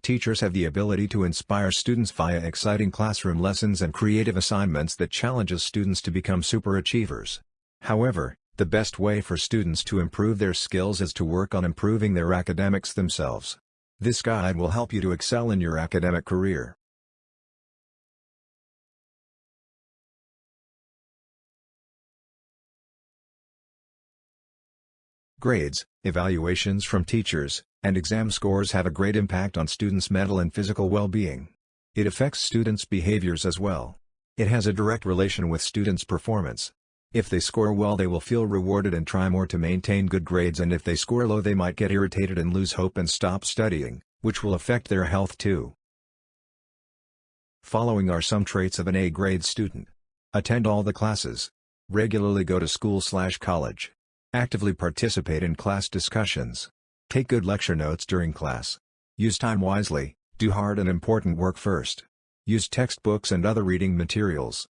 Teachers have the ability to inspire students via exciting classroom lessons and creative assignments that challenges students to become superachievers. However, the best way for students to improve their skills is to work on improving their academics themselves. This guide will help you to excel in your academic career. Grades, evaluations from teachers, and exam scores have a great impact on students' mental and physical well-being. It affects students' behaviors as well. It has a direct relation with students' performance. If they score well, they will feel rewarded and try more to maintain good grades, and if they score low, they might get irritated and lose hope and stop studying, which will affect their health too. Following are some traits of an A-grade student. Attend all the classes. Regularly go to school/college. Actively participate in class discussions. Take good lecture notes during class. Use time wisely, do hard and important work first. Use textbooks and other reading materials.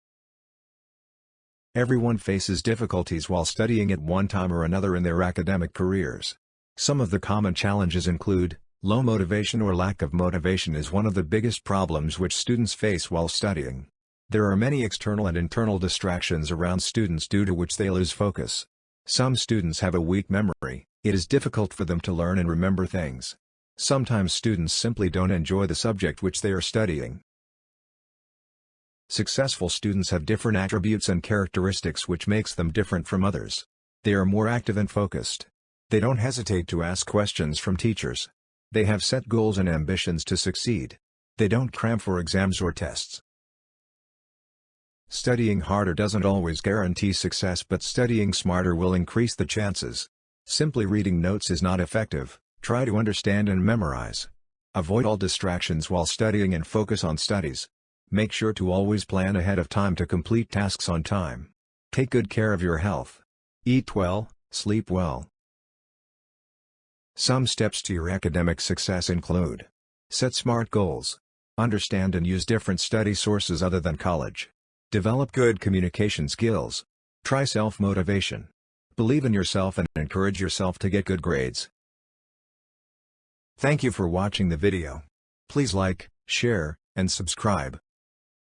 Everyone faces difficulties while studying at one time or another in their academic careers. Some of the common challenges include, low motivation or lack of motivation is one of the biggest problems which students face while studying. There are many external and internal distractions around students due to which they lose focus. Some students have a weak memory. It is difficult for them to learn and remember things. Sometimes students simply don't enjoy the subject which they are studying. Successful students have different attributes and characteristics which makes them different from others. They are more active and focused. They don't hesitate to ask questions from teachers. They have set goals and ambitions to succeed. They don't cram for exams or tests. Studying harder doesn't always guarantee success, but studying smarter will increase the chances. Simply reading notes is not effective. Try to understand and memorize. Avoid all distractions while studying and focus on studies. Make sure to always plan ahead of time to complete tasks on time. Take good care of your health. Eat well, sleep well. Some steps to your academic success include: set smart goals. Understand and use different study sources other than college. Develop good communication skills. Try self-motivation. Believe in yourself and encourage yourself to get good grades. Thank you for watching the video. Please like, share, and subscribe.